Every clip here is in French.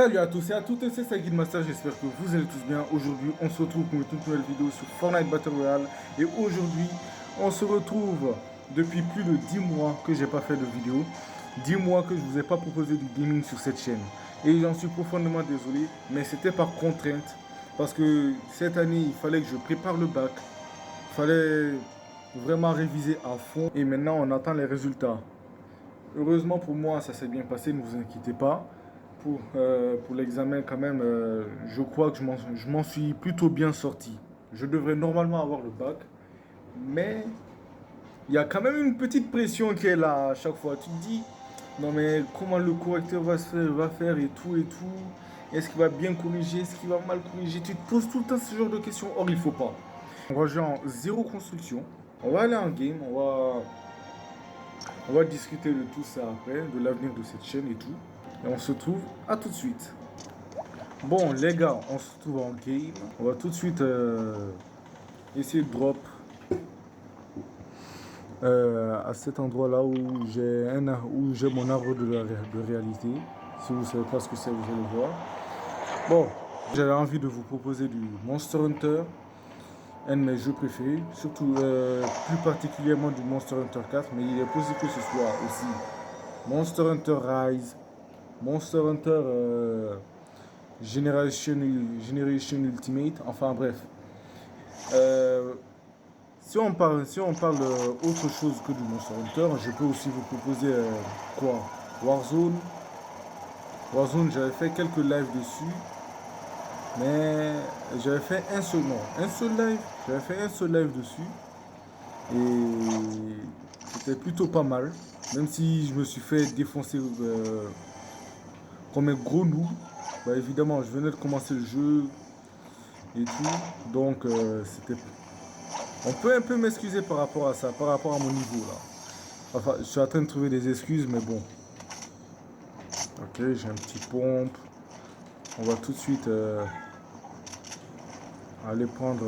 Salut à tous et à toutes, c'est Sagid Master, j'espère que vous allez tous bien. Aujourd'hui, on se retrouve pour une toute nouvelle vidéo sur Fortnite Battle Royale. Et aujourd'hui, on se retrouve depuis plus de 10 mois que j'ai pas fait de vidéo. 10 mois que je vous ai pas proposé du gaming sur cette chaîne. Et j'en suis profondément désolé, mais c'était par contrainte. Parce que cette année, il fallait que je prépare le bac. Il fallait vraiment réviser à fond. Et maintenant, on attend les résultats. Heureusement pour moi, ça s'est bien passé, ne vous inquiétez pas. Pour l'examen, quand même, je crois que je m'en suis plutôt bien sorti. Je devrais normalement avoir le bac, mais il y a quand même une petite pression qui est là à chaque fois. Tu te dis, non mais comment le correcteur va faire et tout et tout. Est-ce qu'il va bien corriger, est-ce qu'il va mal corriger. Tu te poses tout le temps ce genre de questions. Or, il faut pas. On va jouer en zéro construction. On va aller en game, on va discuter de tout ça après, de l'avenir de cette chaîne et tout. Et on se trouve à tout de suite. Bon les gars, on se retrouve en game. On va tout de suite essayer de drop à cet endroit là où j'ai mon arbre de réalité. Si vous ne savez pas ce que c'est, vous allez voir. Bon, j'avais envie de vous proposer du Monster Hunter, un de mes jeux préférés, surtout plus particulièrement du Monster Hunter 4, mais il est possible que ce soit aussi Monster Hunter Rise, Monster Hunter Generation Ultimate, enfin bref. Euh, si on parle autre chose que du Monster Hunter, je peux aussi vous proposer quoi? Warzone. Warzone, j'avais fait quelques lives dessus, mais j'avais fait un seul, non, un seul live. J'avais fait un seul live dessus et c'était plutôt pas mal, même si je me suis fait défoncer comme un gros noob. Bah évidemment, je venais de commencer le jeu et tout, donc c'était. On peut un peu m'excuser par rapport à ça, par rapport à mon niveau là. Enfin, je suis en train de trouver des excuses, mais bon. Ok, j'ai un petit pompe. On va tout de suite aller prendre.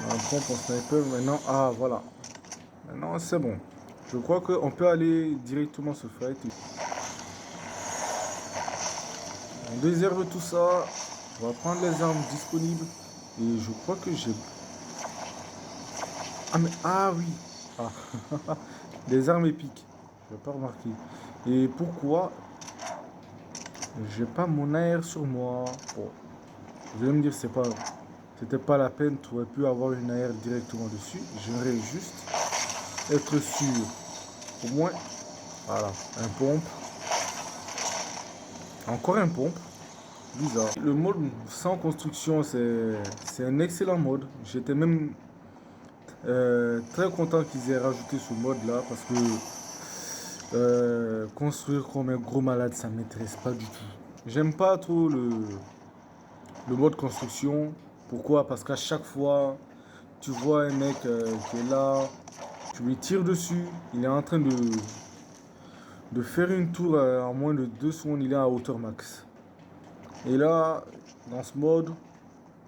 Un pompe en sniper maintenant. Ah voilà. Maintenant c'est bon. Je crois qu'on peut aller directement se fight. On désherbe tout ça. On va prendre les armes disponibles. Et je crois que j'ai. Ah mais ah oui. Ah. Des armes épiques. Je n'ai pas remarqué. Et pourquoi j'ai pas mon AR sur moi? Bon, vous allez me dire c'était pas la peine. Tu aurais pu avoir une AR directement dessus. J'aimerais juste être sûr. Au moins, voilà, un pompe. Encore un pompe. Bizarre. Le mode sans construction, c'est un excellent mode. J'étais même très content qu'ils aient rajouté ce mode là parce que construire comme un gros malade, ça ne m'intéresse pas du tout. J'aime pas trop le mode construction. Pourquoi? Parce qu'à chaque fois, tu vois un mec qui est là, tu lui tires dessus, il est en train de faire une tour en moins de 2 secondes, il est à hauteur max. Et là, dans ce mode,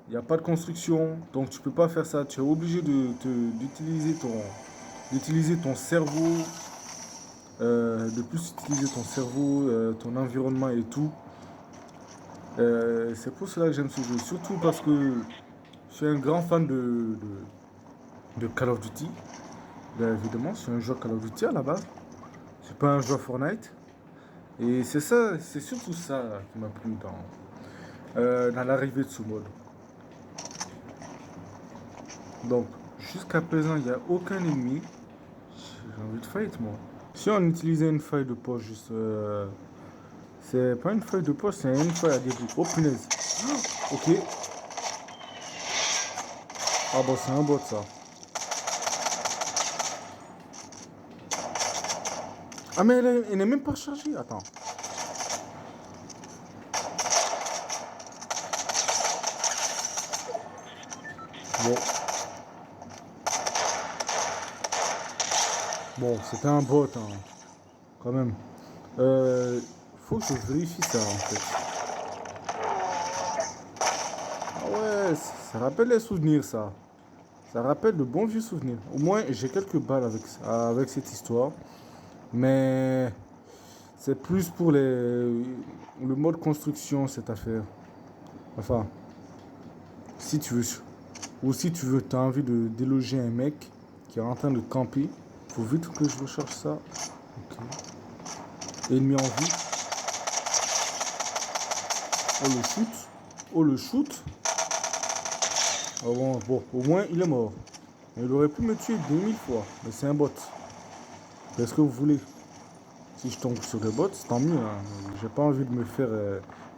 il n'y a pas de construction, donc tu peux pas faire ça. Tu es obligé d'utiliser ton cerveau, de plus utiliser ton cerveau, ton environnement et tout. C'est pour cela que j'aime ce jeu, surtout parce que je suis un grand fan de Call of Duty. Bien évidemment, c'est un joueur Call of Duty à la base. C'est pas un joueur Fortnite. Et c'est ça, c'est surtout ça qui m'a plu dans l'arrivée de ce mode. Donc, jusqu'à présent, il n'y a aucun ennemi. J'ai envie de fight, moi. Si on utilisait une feuille de poche, juste. C'est pas une feuille de poche, c'est une feuille à débout. Oh punaise. Ok. Ah bon, c'est un bot ça. Ah mais elle n'est même pas chargée. Attends. Bon. Bon, c'était un bot, hein, quand même. Faut que je vérifie ça, en fait. Ah ouais, ça rappelle les souvenirs, ça. Ça rappelle de bons vieux souvenirs. Au moins, j'ai quelques balles avec cette histoire. Mais C'est plus pour le mode construction, cette affaire. Enfin, si tu veux, ou si tu veux, tu as envie de déloger un mec qui est en train de camper, faut vite que je recharge ça. Ok. Ennemi en vue. Oh le shoot. Oh le shoot. Oh bon, au moins il est mort. Il aurait pu me tuer 2000 fois, mais c'est un bot. Qu'est-ce que vous voulez? Si je tombe sur des bots, tant mieux. Hein. J'ai pas envie de me faire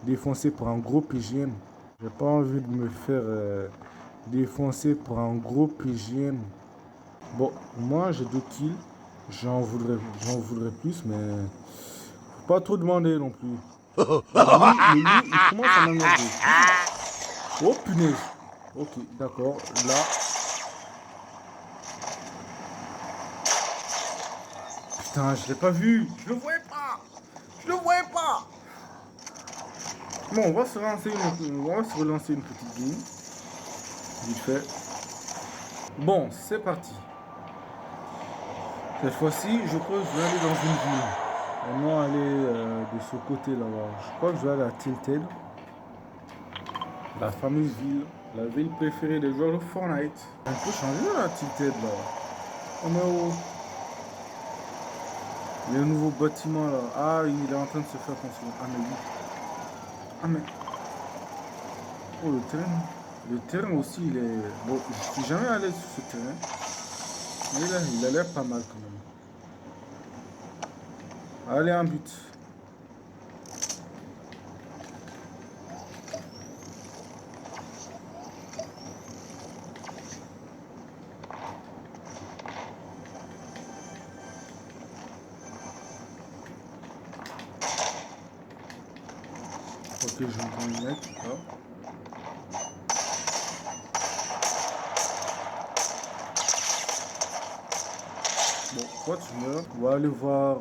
défoncer pour un gros PGM. J'ai pas envie de me faire défoncer pour un gros PGM. Bon, moi j'ai 2 kills. J'en voudrais plus, mais faut pas trop demander non plus. Le loup, il commence à m'emmerder. Oh punaise. Ok, d'accord. Là, putain, je l'ai pas vu. Je le voyais pas. Je le voyais pas. Bon, on va se relancer une petite game. Vite fait. Bon, c'est parti. Cette fois-ci, je crois que je vais aller dans une ville. Et non aller de ce côté là-bas. Je crois que je vais aller à Tilted. La fameuse ville. La ville préférée des joueurs de Fortnite. On peut changer là, Tilted là. Oh mais oh. Il y a un nouveau bâtiment là. Ah, il est en train de se faire construire. Ah mais oui. Ah mais. Oh le terrain. Le terrain aussi il est. Bon, je suis jamais allé sur ce terrain. Mais là, il a l'air pas mal quand même. Allez, un but. Ok, je vais prendre le mec. Là. Bon, toi tu meurs. On va aller voir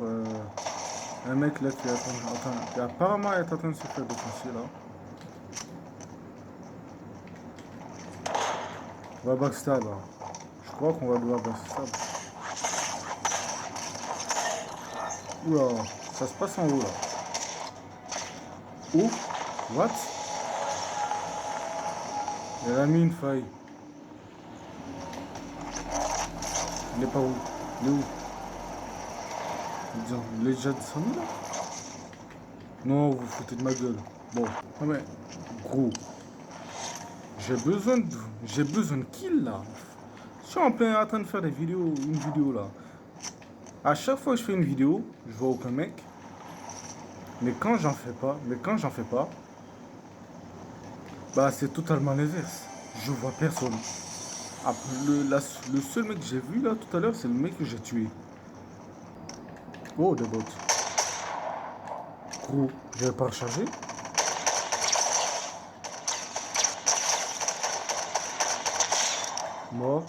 un mec là qui est, qui apparemment est en train de se faire défoncer là. On va backstab là. Je crois qu'on va devoir backstab. Oula, ça se passe en haut là. Oh, what? Il a mis une faille. Il est pas où? Il est où? Il est déjà descendu là? Non, vous foutez de ma gueule. Bon, ah mais, gros. J'ai besoin de kill là. Je suis en train de faire une vidéo là. À chaque fois que je fais une vidéo, je vois aucun mec. Mais quand j'en fais pas, bah c'est totalement l'inverse. Je vois personne. Après, le seul mec que j'ai vu là tout à l'heure, c'est le mec que j'ai tué. Oh, des bots. Gros, je vais pas recharger. Mort.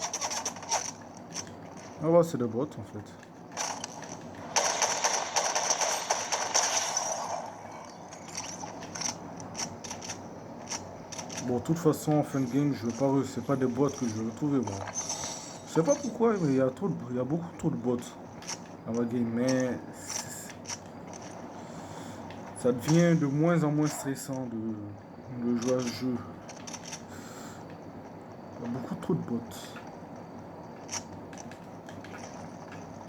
Ah ouais, c'est des bots en fait. Bon, de toute façon, en fin de game, je veux pas. C'est pas des bots que je vais retrouver, moi. Je sais pas pourquoi, mais il y a beaucoup trop de bots dans ma game. Mais ça devient de moins en moins stressant de jouer à ce jeu. Il y a beaucoup trop de bots.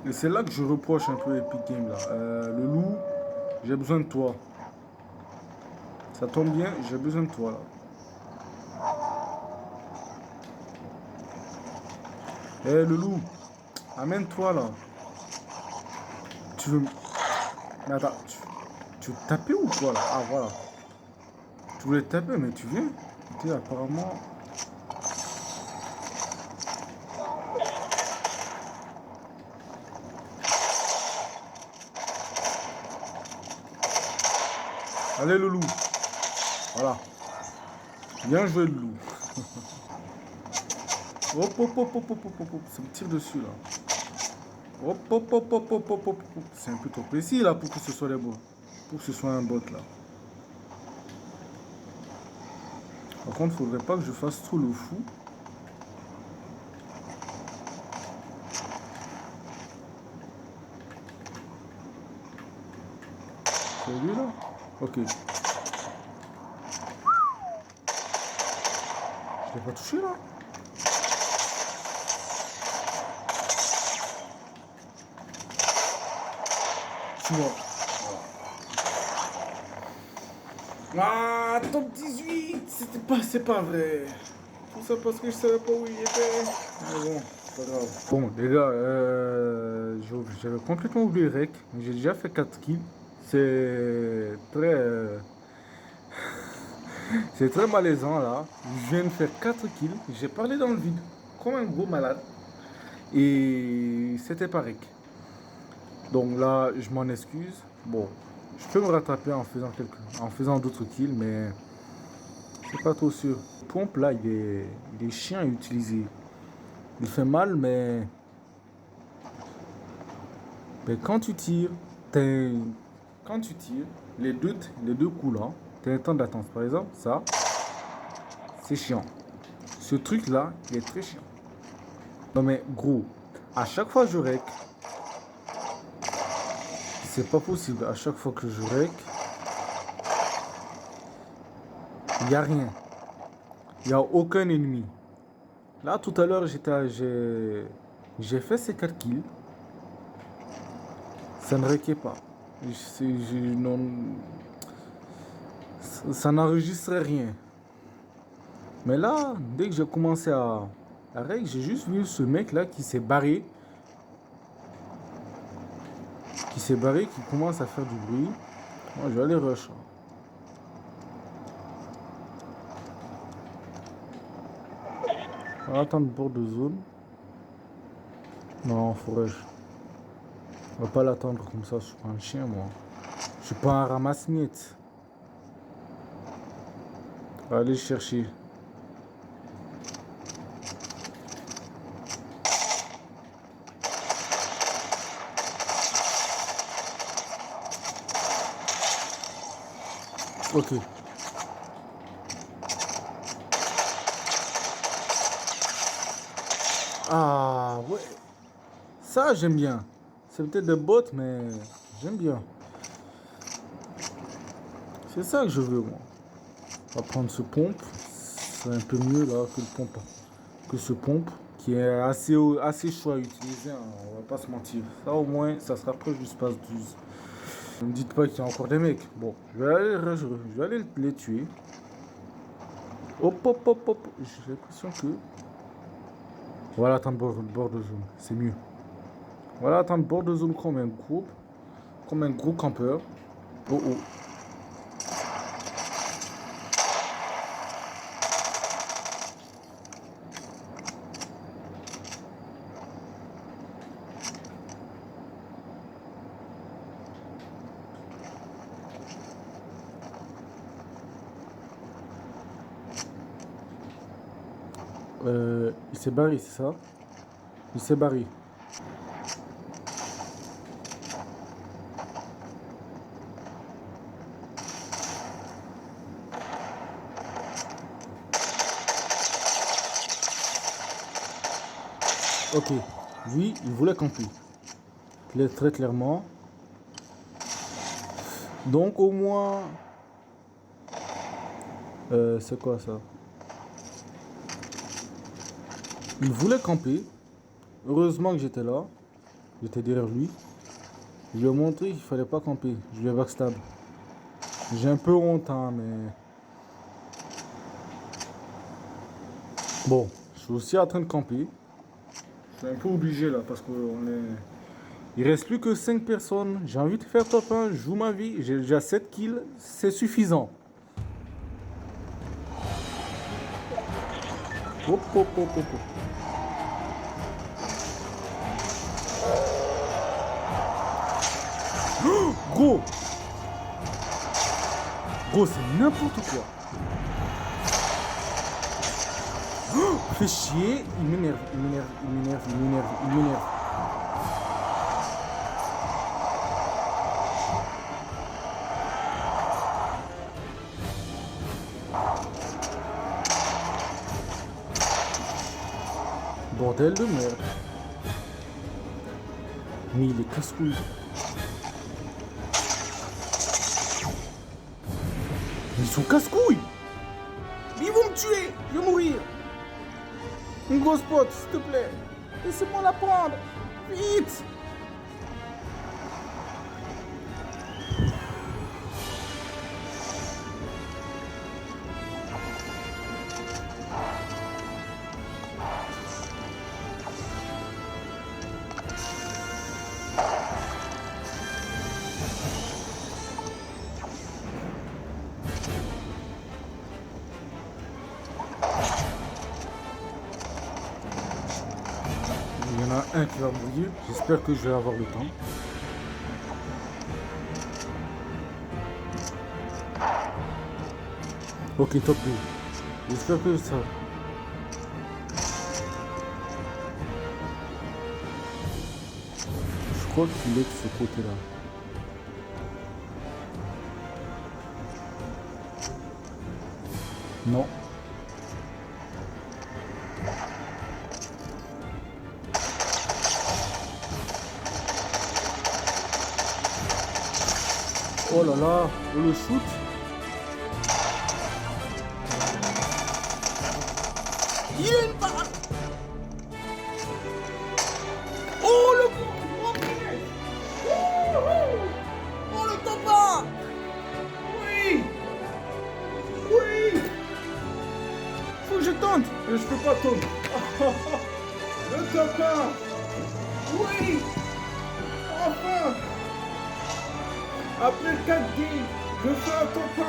Et c'est là que je reproche un peu Epic Games là. Le loup, j'ai besoin de toi. Ça tombe bien, j'ai besoin de toi là. Eh le loup, amène-toi là. Tu veux. Mais attends, tu veux te taper ou quoi là? Ah voilà. Tu voulais te taper, mais tu viens. Tu apparemment. Allez le loup. Voilà. Bien joué le loup. Hop hop hop hop hop hop hop. Ça me tire dessus là. Hop hop hop hop hop hop hop. C'est un peu trop précis là pour que ce soit des bots. Pour que ce soit un bot là. Par contre, faudrait pas que je fasse trop le fou. Ok. Je l'ai pas touché là? Tu vois. Ah, top 18! C'est pas vrai. Tout ça parce que je savais pas où il était. Mais bon, c'est pas grave. Bon, les gars, j'avais complètement oublié le rec. J'ai déjà fait 4 kills. C'est très, c'est très malaisant là. Je viens de faire 4 kills. J'ai parlé dans le vide, comme un gros malade. Et c'était pas rec. Donc là, je m'en excuse. Bon, je peux me rattraper en faisant d'autres kills, mais c'est pas trop sûr. Le pompe là, il est chiant à utiliser. Il fait mal, mais quand tu tires, quand tu tires, les deux coups là, tu as un temps d'attente. Par exemple, ça, c'est chiant. Ce truc là, il est très chiant. Non mais gros, à chaque fois que je rec, c'est pas possible. À chaque fois que je rec, il n'y a rien. Il n'y a aucun ennemi. Là, tout à l'heure, j'ai fait ces 4 kills. Ça ne requiert pas. Non, ça n'enregistrait rien. Mais là, dès que j'ai commencé à règle, j'ai juste vu ce mec là qui s'est barré. Qui commence à faire du bruit. Moi, je vais aller rush. On va attendre bord de zone. Non, faut rush. On va pas l'attendre comme ça, je suis pas un chien moi. Je suis pas un ramasse-miettes. Allez chercher. Ok. Ah ouais. Ça j'aime bien. C'est peut-être des bots mais j'aime bien. C'est ça que je veux moi. On va prendre ce pompe. C'est un peu mieux là que le pompe. Que ce pompe. Qui est assez chaud à utiliser. Hein, on va pas se mentir. Ça au moins ça sera proche du space 12. Ne me dites pas qu'il y a encore des mecs. Bon, je vais aller les tuer. Hop, hop, hop, hop. J'ai l'impression que... Voilà, attendre bord de zone. C'est mieux. Voilà, attendre bord de zone comme un groupe. Comme un gros campeur. Oh, oh. Il s'est barré, c'est ça? Il s'est barré. Ok. Lui, il voulait camper. Très clairement. Donc au moins... c'est quoi ça? Il voulait camper. Heureusement que j'étais là. J'étais derrière lui. Je lui ai montré qu'il fallait pas camper. Je lui ai backstab. J'ai un peu honte, hein, mais... Bon, je suis aussi en train de camper. Je suis un peu obligé là parce qu'on est... Il reste plus que 5 personnes. J'ai envie de faire top 1. Je joue ma vie. J'ai déjà 7 kills. C'est suffisant. Hop, hop, hop, hop, hop. Oh, gros! Gros, c'est n'importe quoi. Oh, fais chier. Il m'énerve, il m'énerve, il m'énerve, il m'énerve, il m'énerve. Bordel de merde. Mais il est casse-couille. Ils sont casse-couilles. Ils vont me tuer. Je vais mourir. Une grosse pote, s'il te plaît. Laissez-moi la prendre. Vite. Il y en a un qui va mourir. J'espère que je vais avoir le temps. Ok, top 2. J'espère que ça... Je crois qu'il est de ce côté-là. Non. Oh là là, oh le shoot. Il est une barre. Oh le oh, oh le top 1. Oui. Oui. Faut que je tente. Je peux pas tenter. Le top 1. Oui. Enfin. Après 4 games, je fais un top 1.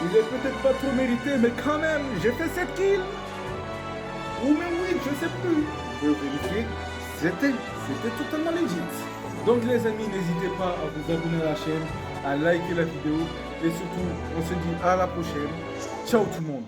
Il est peut-être pas trop mérité, mais quand même, j'ai fait 7 kills. Ou même 8, je sais plus. Je vais vérifier. C'était totalement legit. Donc les amis, n'hésitez pas à vous abonner à la chaîne, à liker la vidéo. Et surtout, on se dit à la prochaine. Ciao tout le monde.